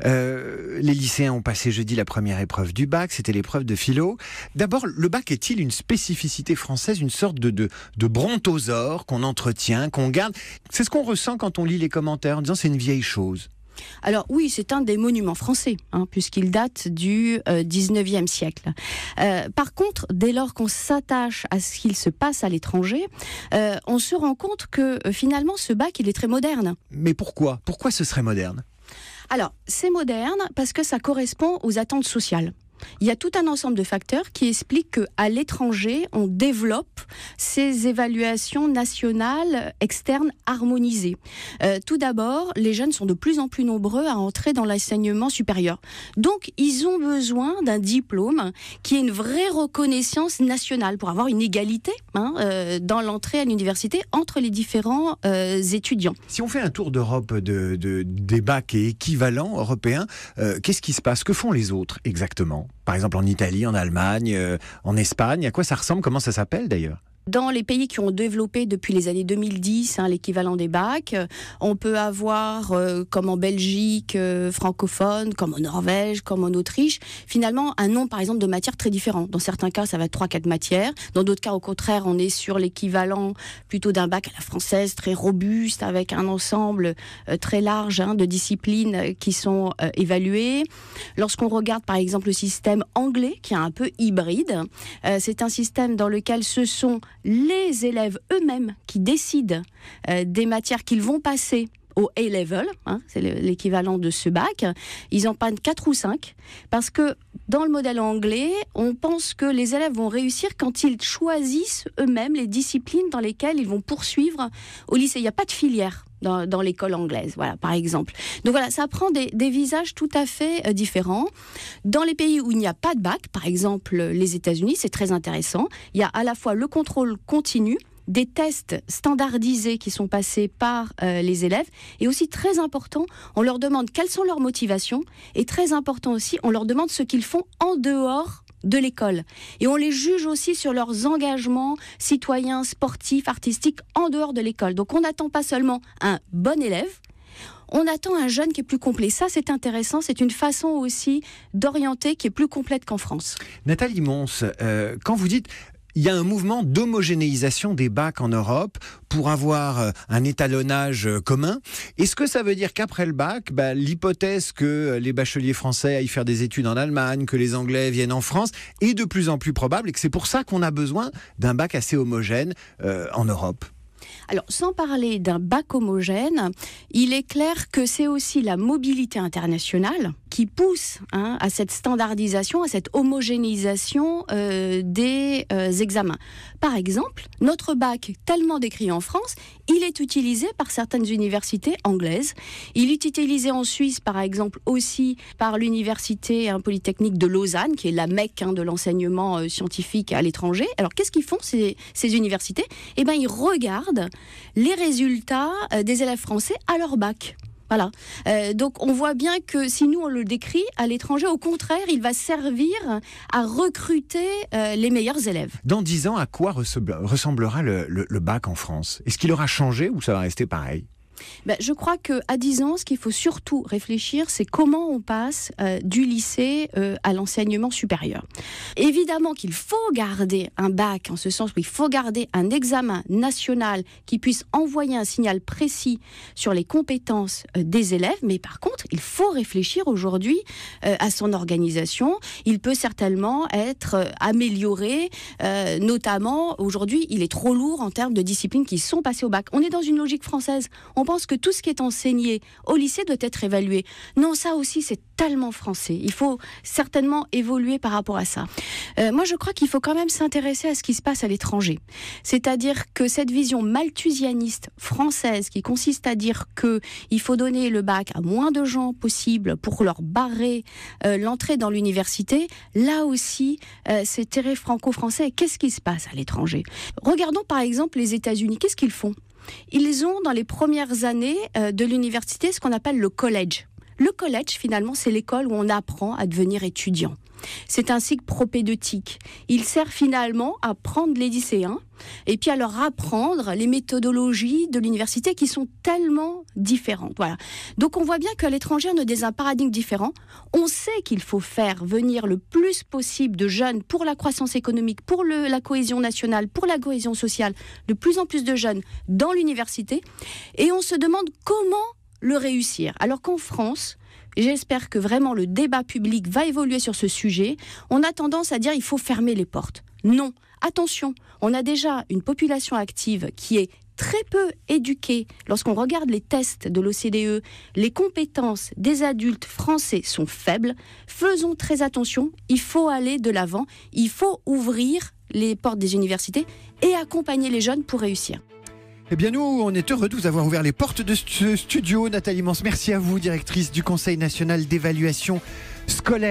Les lycéens ont passé jeudi la première épreuve du bac, c'était l'épreuve de philo. D'abord, le bac est-il une spécificité française, une sorte de brontosaure qu'on entretient, qu'on garde? C'est ce qu'on ressent quand on lit les commentaires en disant c'est une vieille chose. Alors oui, c'est un des monuments français, puisqu'il date du 19e siècle. Par contre, dès lors qu'on s'attache à ce qu'il se passe à l'étranger, on se rend compte que finalement ce bac, il est très moderne. Mais pourquoi? Pourquoi ce serait moderne? Alors, c'est moderne parce que ça correspond aux attentes sociales. Il y a tout un ensemble de facteurs qui expliquent qu'à l'étranger, on développe ces évaluations nationales externes harmonisées. Tout d'abord, les jeunes sont de plus en plus nombreux à entrer dans l'enseignement supérieur. Donc, ils ont besoin d'un diplôme qui ait une vraie reconnaissance nationale pour avoir une égalité dans l'entrée à l'université entre les différents étudiants. Si on fait un tour d'Europe des bacs et équivalents européens, qu'est-ce qui se passe? Que font les autres exactement? Par exemple en Italie, en Allemagne, en Espagne, à quoi ça ressemble? Comment ça s'appelle d'ailleurs? Dans les pays qui ont développé depuis les années 2010 l'équivalent des bacs, on peut avoir, comme en Belgique francophone, comme en Norvège, comme en Autriche, finalement un nombre par exemple de matières très différent. Dans certains cas, ça va être 3-4 matières. Dans d'autres cas, au contraire, on est sur l'équivalent plutôt d'un bac à la française, très robuste, avec un ensemble très large de disciplines qui sont évaluées. Lorsqu'on regarde par exemple le système anglais, qui est un peu hybride, c'est un système dans lequel ce sont les élèves eux-mêmes qui décident des matières qu'ils vont passer au A-level, c'est l'équivalent de ce bac. Ils en prennent 4 ou 5, parce que dans le modèle anglais, on pense que les élèves vont réussir quand ils choisissent eux-mêmes les disciplines dans lesquelles ils vont poursuivre au lycée. Il n'y a pas de filière dans l'école anglaise, voilà, par exemple. Donc voilà, ça prend des visages tout à fait différents. Dans les pays où il n'y a pas de bac, par exemple les États-Unis, c'est très intéressant. Il y a à la fois le contrôle continu, des tests standardisés qui sont passés par les élèves, et aussi très important, on leur demande quelles sont leurs motivations, et très important aussi, on leur demande ce qu'ils font en dehors de l'école. Et on les juge aussi sur leurs engagements citoyens, sportifs, artistiques en dehors de l'école. Donc on n'attend pas seulement un bon élève, on attend un jeune qui est plus complet. Ça, c'est intéressant. C'est une façon aussi d'orienter qui est plus complète qu'en France. Nathalie Mons, quand vous dites il y a un mouvement d'homogénéisation des bacs en Europe pour avoir un étalonnage commun. Est-ce que ça veut dire qu'après le bac, l'hypothèse que les bacheliers français aillent faire des études en Allemagne, que les Anglais viennent en France, est de plus en plus probable et que c'est pour ça qu'on a besoin d'un bac assez homogène en Europe? Alors, sans parler d'un bac homogène, il est clair que c'est aussi la mobilité internationale qui pousse à cette standardisation, à cette homogénéisation des examens. Par exemple, notre bac, tellement décrit en France, il est utilisé par certaines universités anglaises. Il est utilisé en Suisse, par exemple, aussi par l'université polytechnique de Lausanne, qui est la Mecque de l'enseignement scientifique à l'étranger. Alors, qu'est-ce qu'ils font, ces universités? Eh bien, ils regardent les résultats des élèves français à leur bac. Voilà. Donc on voit bien que si nous on le décrit à l'étranger, au contraire, il va servir à recruter les meilleurs élèves. Dans 10 ans, à quoi ressemblera le bac en France? Est-ce qu'il aura changé ou ça va rester pareil? Je crois qu'à 10 ans, ce qu'il faut surtout réfléchir, c'est comment on passe du lycée à l'enseignement supérieur. Évidemment qu'il faut garder un bac, en ce sens où il faut garder un examen national qui puisse envoyer un signal précis sur les compétences des élèves, mais par contre, il faut réfléchir aujourd'hui à son organisation. Il peut certainement être amélioré, notamment aujourd'hui, il est trop lourd en termes de disciplines qui sont passées au bac. On est dans une logique française. On pense que tout ce qui est enseigné au lycée doit être évalué. Non, ça aussi, c'est tellement français. Il faut certainement évoluer par rapport à ça. Moi, je crois qu'il faut quand même s'intéresser à ce qui se passe à l'étranger. C'est-à-dire que cette vision malthusianiste française qui consiste à dire qu'il faut donner le bac à moins de gens possible pour leur barrer l'entrée dans l'université, là aussi, c'est très franco-français. Qu'est-ce qui se passe à l'étranger? Regardons par exemple les États-Unis. Qu'est-ce qu'ils font? Ils ont, dans les premières années de l'université, ce qu'on appelle le college. Le collège, finalement, c'est l'école où on apprend à devenir étudiant. C'est un cycle propédeutique. Il sert finalement à prendre les lycéens et puis à leur apprendre les méthodologies de l'université qui sont tellement différentes. Voilà. Donc on voit bien qu'à l'étranger, on a des paradigmes différents. On sait qu'il faut faire venir le plus possible de jeunes pour la croissance économique, pour la cohésion nationale, pour la cohésion sociale, de plus en plus de jeunes dans l'université. Et on se demande comment le réussir. Alors qu'en France, j'espère que vraiment le débat public va évoluer sur ce sujet. On a tendance à dire qu'il faut fermer les portes. Non, attention, on a déjà une population active qui est très peu éduquée. Lorsqu'on regarde les tests de l'OCDE, les compétences des adultes français sont faibles. Faisons très attention, il faut aller de l'avant, il faut ouvrir les portes des universités et accompagner les jeunes pour réussir. Eh bien nous, on est heureux de vous avoir ouvert les portes de ce studio. Nathalie Mans, merci à vous, directrice du Conseil national d'évaluation scolaire.